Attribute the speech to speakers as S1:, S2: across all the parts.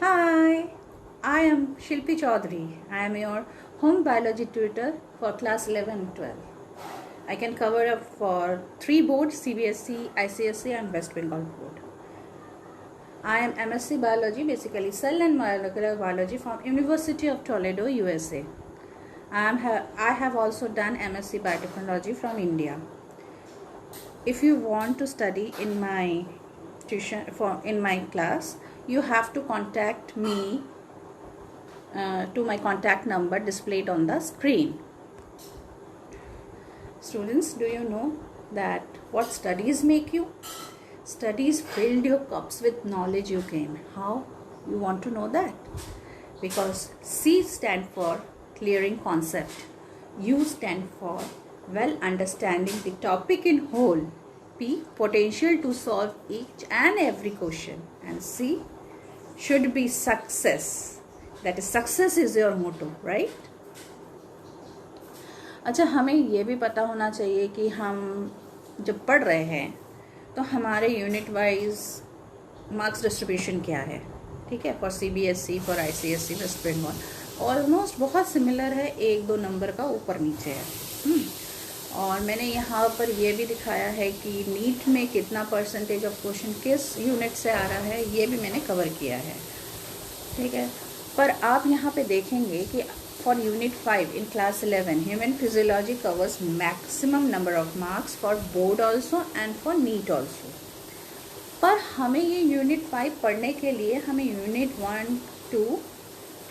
S1: Hi, I am Shilpi Chaudhary. I am your home biology tutor for class 11 and 12. I can cover up for 3 boards: CBSE, ICSE and West Bengal board. I am MSc Biology, basically Cell and Molecular Biology from University of Toledo, USA. I have also done MSc Biotechnology from India. If you want to study in my in my class, you have to contact me to my contact number displayed on the screen. Students, do you know that what studies make you? Studies filled your cups with knowledge you gain. How? You want to know that? Because C stand for clearing concept. U stand for well understanding the topic in whole. P, potential to solve each and every question. And C should be success. That is, success is your motto, right? अच्छा, हमें ये भी पता होना चाहिए कि हम जब पढ़ रहे हैं तो हमारे यूनिट वाइज मार्क्स डिस्ट्रीब्यूशन क्या है. ठीक है, for CBSE, for ICSE, West Bengal almost बहुत सिमिलर है, 1-2 नंबर का ऊपर नीचे है. और मैंने यहाँ पर ये भी दिखाया है कि नीट में कितना परसेंटेज ऑफ क्वेश्चन किस यूनिट से आ रहा है, ये भी मैंने कवर किया है. ठीक है, पर आप यहाँ पे देखेंगे कि for unit 5 in class 11 human physiology covers maximum number of marks for board also and for NEET also. पर हमें ये यूनिट 5 पढ़ने के लिए हमें यूनिट 1-2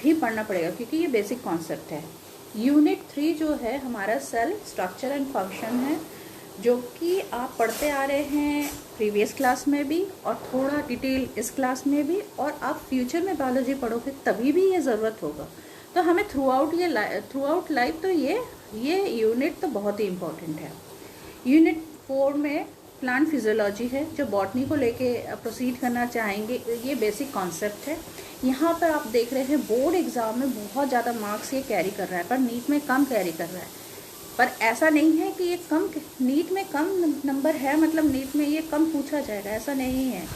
S1: भी पढ़ना पड़ेगा, क्योंकि ये बेसिक कॉन्सेप्ट है. यूनिट 3 जो है हमारा सेल स्ट्रक्चर एंड फंक्शन है, जो कि आप पढ़ते आ रहे हैं प्रीवियस क्लास में भी और थोड़ा डिटेल इस क्लास में भी, और आप फ्यूचर में बायोलॉजी पढ़ोगे तभी भी ये ज़रूरत होगा. तो हमें थ्रू आउट लाइफ तो ये यूनिट तो बहुत ही इम्पोर्टेंट है. यूनिट 4 में प्लांट फिजियोलॉजी है, जो बॉटनी को लेके प्रोसीड करना चाहेंगे. ये बेसिक कॉन्सेप्ट है. यहाँ पर आप देख रहे हैं बोर्ड एग्ज़ाम में बहुत ज़्यादा मार्क्स ये कैरी कर रहा है, पर नीट में कम कैरी कर रहा है. पर ऐसा नहीं है कि ये नीट में कम नंबर है मतलब नीट में ये कम पूछा जाएगा, ऐसा नहीं है.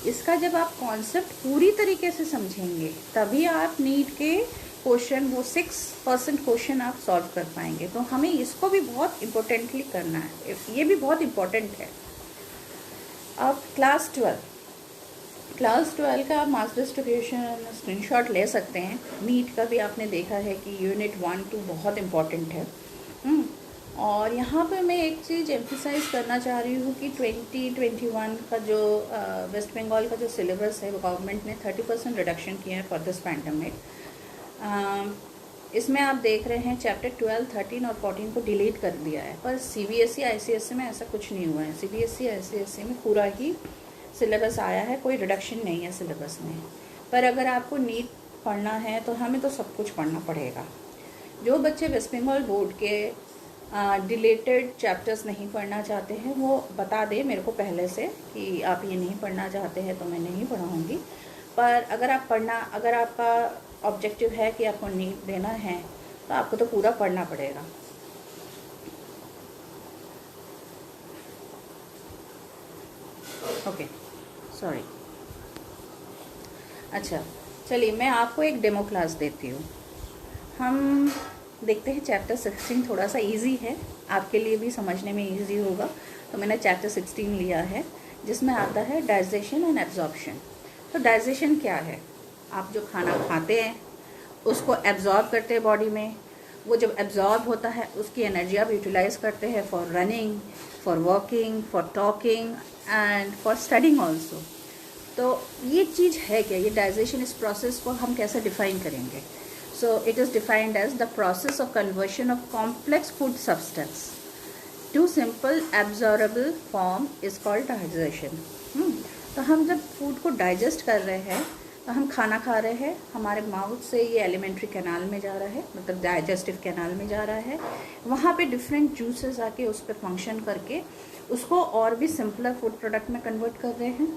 S1: इसका जब आप कॉन्सेप्ट पूरी तरीके से समझेंगे तभी आप नीट के क्वेश्चन, वो 6% क्वेश्चन आप सॉल्व कर पाएंगे. तो हमें इसको भी बहुत इम्पोर्टेंटली करना है, ये भी बहुत इम्पोर्टेंट है. अब क्लास 12 का आप मार्क्स डिस्ट्रीब्यूशन स्क्रीनशॉट ले सकते हैं. नीट का भी आपने देखा है कि यूनिट 1-2 बहुत इम्पॉर्टेंट है. और यहाँ पे मैं एक चीज़ एम्फिसाइज़ करना चाह रही हूँ कि 2021 का जो वेस्ट बंगाल का जो सिलेबस है वो गवर्नमेंट ने 30% रिडक्शन किया है फॉर दिस पैंडमिक. इसमें आप देख रहे हैं चैप्टर 12, 13 और 14 को डिलीट कर दिया है. पर CBSE, ICSE में ऐसा कुछ नहीं हुआ है. CBSE, ICSE में पूरा ही सिलेबस आया है, कोई रिडक्शन नहीं है सिलेबस में. पर अगर आपको नीट पढ़ना है तो हमें तो सब कुछ पढ़ना पड़ेगा. जो बच्चे वेस्ट बंगाल बोर्ड के डिलेटेड चैप्टर्स नहीं पढ़ना चाहते हैं वो बता दें मेरे को पहले से कि आप ये नहीं पढ़ना चाहते हैं तो मैं नहीं पढ़ाऊँगी. पर अगर आपका ऑब्जेक्टिव है कि आपको नीट देना है तो आपको तो पूरा पढ़ना पड़ेगा. Okay, sorry. अच्छा, चलिए मैं आपको एक डेमो क्लास देती हूँ. हम देखते हैं चैप्टर 16 थोड़ा सा इजी है, आपके लिए भी समझने में इजी होगा. तो मैंने चैप्टर 16 लिया है जिसमें आता है डाइजेशन एंड एब्जॉर्प्शन. तो डाइजेशन क्या है? आप जो खाना खाते हैं उसको एब्जॉर्ब करते हैं बॉडी में. वो जब एब्जॉर्ब होता है उसकी एनर्जी आप यूटिलाइज करते हैं for running, for walking, for talking and for studying also. तो ये चीज़ है क्या? ये डाइजेशन, इस प्रोसेस को हम कैसे डिफाइन करेंगे? So it is defined as the process of conversion of complex food substance to simple absorbable form is called digestion. तो हम जब फूड को डाइजेस्ट कर रहे हैं तो हम खाना खा रहे हैं, हमारे माउथ से ये एलिमेंट्री कैनाल में जा रहा है, मतलब डाइजेस्टिव कैनाल में जा रहा है. वहाँ पे डिफरेंट जूसेस आके उस पर फंक्शन करके उसको और भी सिंपलर फूड प्रोडक्ट में कन्वर्ट कर रहे हैं.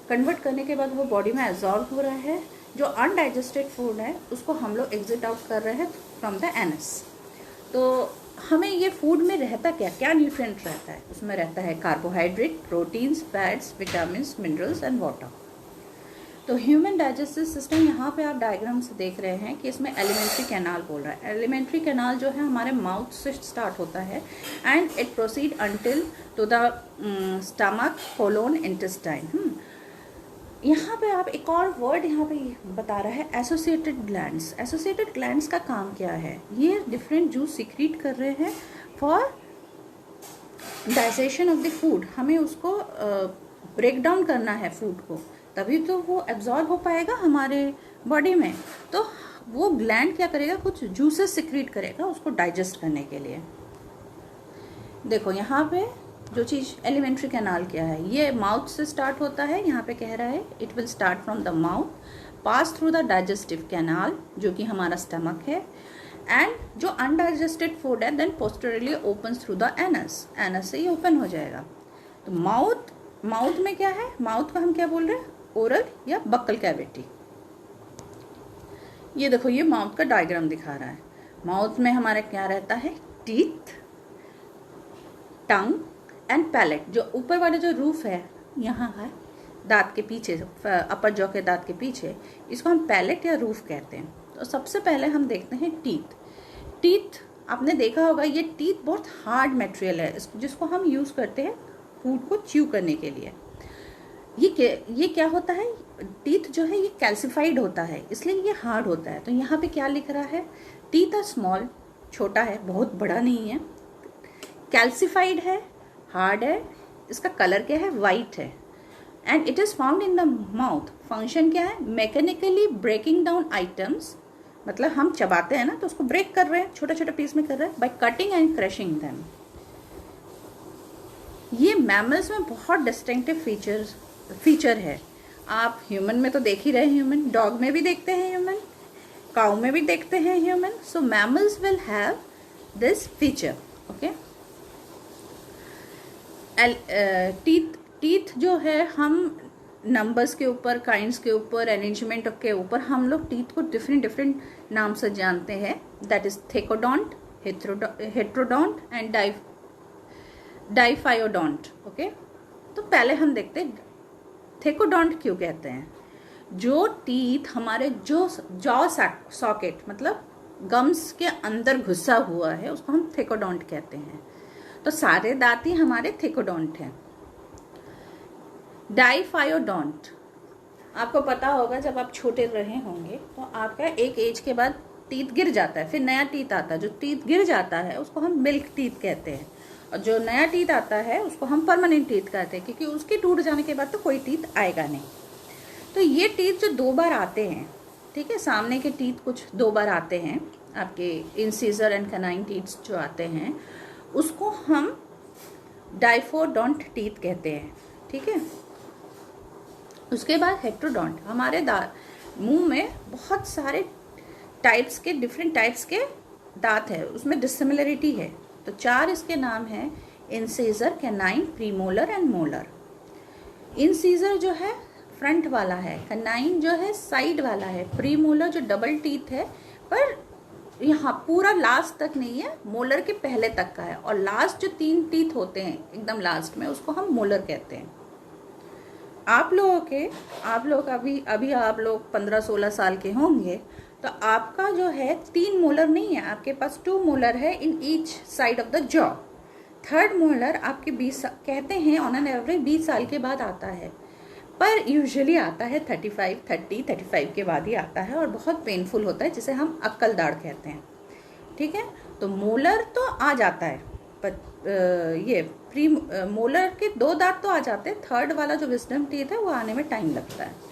S1: कन्वर्ट करने के बाद वो बॉडी में एब्जॉर्ब हो रहा है. जो अनडाइजेस्टेड फूड है उसको हम लोग एग्जिट आउट कर रहे हैं फ्रॉम द एनस. तो हमें ये फूड में रहता क्या न्यूट्रिएंट रहता है? उसमें रहता है carbohydrate, proteins, fats, vitamins, minerals and water. तो ह्यूमन डाइजेस्टिव सिस्टम, यहाँ पे आप डायग्राम से देख रहे हैं कि इसमें एलिमेंट्री कैनाल बोल रहा है। एलिमेंट्री कैनाल जो है हमारे माउथ से स्टार्ट होता है and it proceed until to the stomach, colon, intestine. यहाँ पे आप एक और वर्ड यहाँ पे बता रहा है, एसोसिएटेड ग्लैंड्स। एसोसिएटेड ग्लैंड्स का काम क्या है? ये डिफरेंट जूस सीक्रेट कर रहे हैं for digestion of the food. हमें उसको ब्रेक डाउन करना है फूड को, तभी तो वो एब्जॉर्ब हो पाएगा हमारे बॉडी में। तो वो ग्लैंड क्या करेगा, कुछ जूसेस सिक्रीट करेगा उसको डाइजेस्ट करने के लिए। देखो यहाँ पे जो चीज़ एलिमेंट्री कैनाल क्या है, ये माउथ से स्टार्ट होता है। यहाँ पे कह रहा है it will start from the mouth, pass through the digestive canal जो कि हमारा स्टमक है, एंड जो अनडाइजेस्टेड फूड है then posteriorly opens through the anus. Anus से ही ओपन हो जाएगा। तो माउथ में क्या है, माउथ का हम क्या बोल रहे हैं, ओरल या बक्कल कैविटी। ये देखो ये माउथ का डायग्राम दिखा रहा है। माउथ में हमारे क्या रहता है, टीथ, टंग एंड पैलेट। जो ऊपर वाले जो रूफ है यहाँ है दांत के पीछे, अपर जॉ के दांत के पीछे, इसको हम पैलेट या रूफ कहते हैं। तो सबसे पहले हम देखते हैं टीथ। टीथ आपने देखा होगा, ये टीथ बहुत हार्ड मटेरियल है जिसको हम यूज़ करते हैं फूड को च्यू करने के लिए। ये क्या होता है, टीथ जो है ये कैल्सिफाइड होता है, इसलिए ये हार्ड होता है। तो यहाँ पे क्या लिख रहा है, टीथ आर स्मॉल, छोटा है, बहुत बड़ा नहीं है, कैल्सिफाइड है, हार्ड है, इसका कलर क्या है, वाइट है, and it is found in the mouth. Function क्या है, मैकेनिकली ब्रेकिंग डाउन आइटम्स, मतलब हम चबाते हैं ना तो उसको ब्रेक कर रहे हैं, छोटा छोटा पीस में कर रहे हैं, by cutting and crushing them. ये मैमल्स में बहुत डिस्टिंक्टिव फीचर है। आप ह्यूमन में तो देख ही रहे, ह्यूमन डॉग में भी देखते हैं, ह्यूमन काउ में भी देखते हैं human. So mammals will have this feature. Okay, teeth जो है हम नंबर्स के ऊपर, काइंड्स के ऊपर, अरेंजमेंट के ऊपर हम लोग टीथ को डिफरेंट नाम से जानते हैं। That is thecodont, heterodont and diphyodont. Okay, तो पहले हम देखते हैं थेकोडोंट क्यों कहते हैं। जो टीथ हमारे जॉ सॉकेट मतलब गम्स के अंदर घुसा हुआ है उसको हम थेकोडोंट कहते हैं। तो सारे दांत ही हमारे थेकोडोंट हैं। डाइफायोडोंट, आपको पता होगा जब आप छोटे रहे होंगे तो आपका एक एज के बाद टीथ गिर जाता है, फिर नया टीथ आता है। जो टीथ गिर जाता है उसको हम मिल्क टीथ कहते हैं, और जो नया टीथ आता है उसको हम परमानेंट टीथ कहते हैं, क्योंकि उसके टूट जाने के बाद तो कोई टीथ आएगा नहीं। तो ये टीथ जो 2 बार आते हैं, ठीक है, सामने के टीथ कुछ 2 बार आते हैं, आपके इंसीजर एंड कैनाइन टीथ जो आते हैं उसको हम डाइफोडोंट टीथ कहते हैं। ठीक है, उसके बाद हेट्रोडोंट। हमारे मुंह में बहुत सारे टाइप्स के, डिफरेंट टाइप्स के दांत है, उसमें डिसिमिलरिटी है। तो 4 इसके नाम हैं, incisor, canine, premolar and molar. Incisor जो है फ्रंट वाला है, कैनाइन जो है साइड वाला है, प्रीमोलर जो डबल टीथ है पर यहाँ पूरा लास्ट तक नहीं है, मोलर के पहले तक का है, और लास्ट जो 3 टीथ होते हैं एकदम लास्ट में उसको हम मोलर कहते हैं। आप लोग अभी आप लोग 15-16 साल के होंगे तो आपका जो है 3 मोलर नहीं है, आपके पास 2 मोलर है in each side of the jaw. 3rd molar आपके 20 कहते हैं ऑन एन एवरेज 20 साल के बाद आता है, पर यूजुअली आता है 35 के बाद ही आता है, और बहुत पेनफुल होता है, जिसे हम अक्कल दाढ़ कहते हैं। ठीक है, तो मोलर तो आ जाता है, पर ये प्री मोलर के 2 दांत तो आ जाते हैं, 3rd वाला जो विजडम टीथ है वो आने में टाइम लगता है।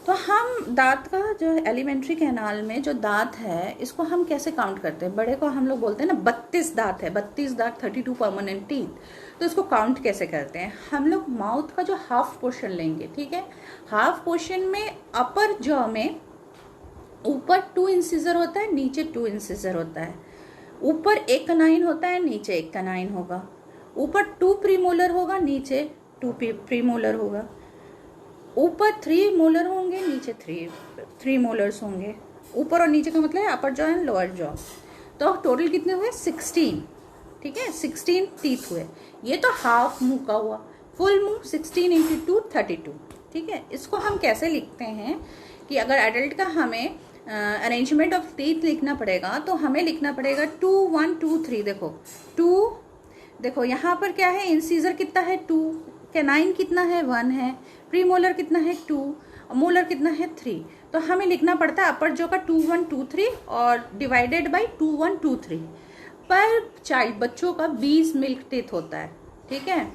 S1: तो हम दांत का जो एलिमेंट्री कैनाल में जो दांत है इसको हम कैसे काउंट करते हैं। बड़े को हम लोग बोलते हैं ना 32 दांत है, 32 दांत, 32 परमानेंट टीथ। तो इसको काउंट कैसे करते हैं, हम लोग माउथ का जो हाफ पोर्शन लेंगे। ठीक है, हाफ पोर्शन में अपर जॉ में ऊपर 2 इंसिजर होता है, नीचे 2 इंसिजर होता है। ऊपर 1 कैनाइन होता है, नीचे 1 कैनाइन होगा। ऊपर 2 प्रीमोलर होगा, नीचे 2 प्रीमोलर होगा। ऊपर 3 मोलर होंगे, नीचे 3 मोलर्स होंगे। ऊपर और नीचे का मतलब है अपर जॉ एंड लोअर जॉ। तो टोटल कितने हुए, 16। ठीक है, 16 टीथ हुए। ये तो हाफ मुंह का हुआ। फुल मुंह 16 × 2 32। ठीक है, इसको हम कैसे लिखते हैं कि अगर एडल्ट का हमें अरेंजमेंट ऑफ टीथ लिखना पड़ेगा तो हमें लिखना पड़ेगा 2 1 2 3। देखो 2, देखो यहाँ पर क्या है, इंसीजर कितना है 2, कैनाइन कितना है 1 है, प्रीमोलर कितना है 2, मोलर कितना है 3। तो हमें लिखना पड़ता है अपर जो का 2 1 2 3 और डिवाइडेड बाई 2 1 2 3। पर चाइल्ड बच्चों का 20 मिल्क टीथ होता है, ठीक है,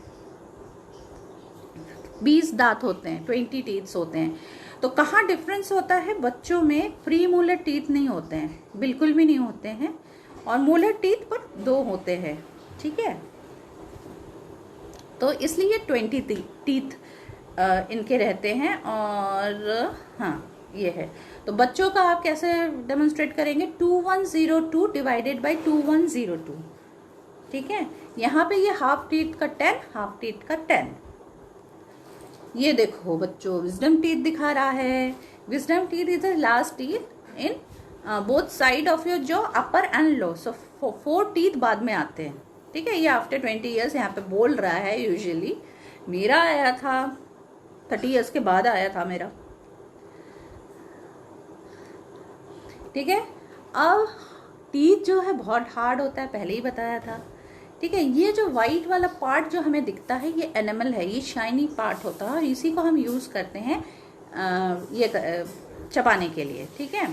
S1: 20 दांत होते हैं, 20 टीथ्स होते हैं। तो कहाँ डिफरेंस होता है, बच्चों में प्री मोलर टीथ नहीं होते हैं, बिल्कुल भी नहीं होते हैं, और मोलर टीथ पर 2 होते हैं, ठीक है। तो इसलिए 20 टीथ इनके रहते हैं। और हाँ ये है, तो बच्चों का आप कैसे डेमोन्स्ट्रेट करेंगे, 2102 डिवाइडेड बाई 2102, ठीक है। यहाँ पे ये हाफ टीथ का 10, हाफ टीथ का 10। ये देखो बच्चों, विजडम टीथ दिखा रहा है। Wisdom teeth is the last teeth in both side of your jaw, upper and low. So 4 teeth बाद में आते हैं, ठीक है। ये आफ्टर 20 ईयर्स यहाँ पे बोल रहा है। यूजुअली मेरा आया था 30 ईयर्स के बाद आया था मेरा, ठीक है। अब टीथ जो है बहुत हार्ड होता है, पहले ही बताया था, ठीक है। ये जो वाइट वाला पार्ट जो हमें दिखता है ये एनिमल है, ये शाइनी पार्ट होता है और इसी को हम यूज करते हैं ये चबाने के लिए, ठीक है।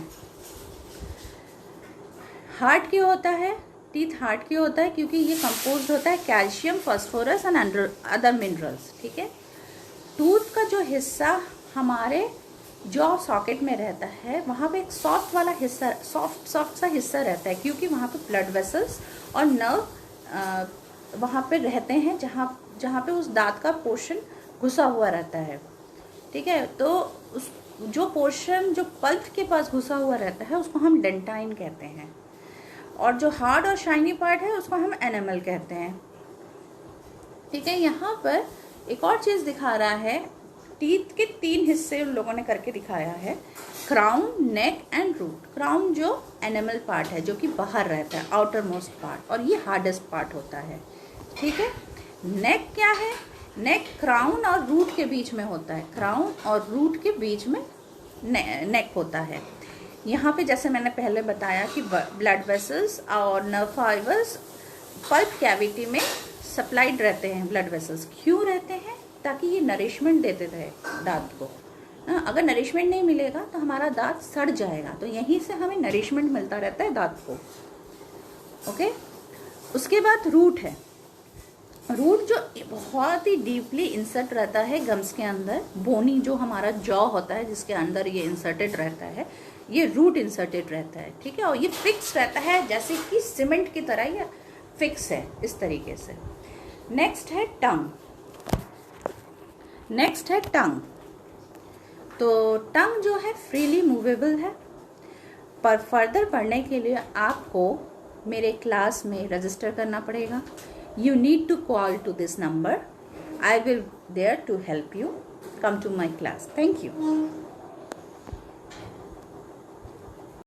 S1: हार्ड क्यों होता है, टीथ हार्ड क्यों होता है, क्योंकि ये कंपोज्ड होता है calcium, phosphorus and other minerals, ठीक है। टूथ का जो हिस्सा हमारे जॉ सॉकेट में रहता है, वहाँ पे एक सॉफ्ट वाला हिस्सा, सॉफ्ट सा हिस्सा रहता है, क्योंकि वहाँ पे ब्लड वेसल्स और नर्व वहाँ पे रहते हैं, जहाँ पे उस दांत का पोर्शन घुसा हुआ रहता है, ठीक है। तो उस जो पोर्शन जो पल्प के पास घुसा हुआ रहता है उसको हम डेंटाइन कहते हैं, और जो हार्ड और शाइनी पार्ट है उसको हम एनिमल कहते हैं, ठीक है। यहाँ पर एक और चीज़ दिखा रहा है, टीथ के 3 हिस्से उन लोगों ने करके दिखाया है, crown, neck and root. Crown जो एनिमल पार्ट है, जो कि बाहर रहता है, आउटर मोस्ट पार्ट, और ये हार्डेस्ट पार्ट होता है, ठीक है। नेक क्या है, नेक क्राउन और रूट के बीच में होता है, क्राउन और रूट के बीच में नेक होता है। यहाँ पे जैसे मैंने पहले बताया कि ब्लड वेसल्स और नर्व फाइबर्स पल्प कैविटी में सप्लाइड रहते हैं। ब्लड वेसल्स क्यों रहते हैं, ताकि ये नरिशमेंट देते रहे दांत को। अगर नरिशमेंट नहीं मिलेगा तो हमारा दांत सड़ जाएगा, तो यहीं से हमें नरिशमेंट मिलता रहता है दांत को, ओके। उसके बाद रूट है, रूट जो बहुत ही डीपली इंसर्ट रहता है गम्स के अंदर, बोनी जो हमारा जॉ होता है जिसके अंदर ये इंसर्टेड रहता है, ये रूट इंसर्टेड रहता है, ठीक है। और ये फिक्स रहता है, जैसे कि सीमेंट की तरह ये फिक्स है इस तरीके से। नेक्स्ट है टंग, नेक्स्ट है टंग। तो टंग जो है फ्रीली मूवेबल है, पर फर्दर पढ़ने के लिए आपको मेरे क्लास में रजिस्टर करना पड़ेगा। You need to call to this number, I will there to help you, come to my class. Thank you.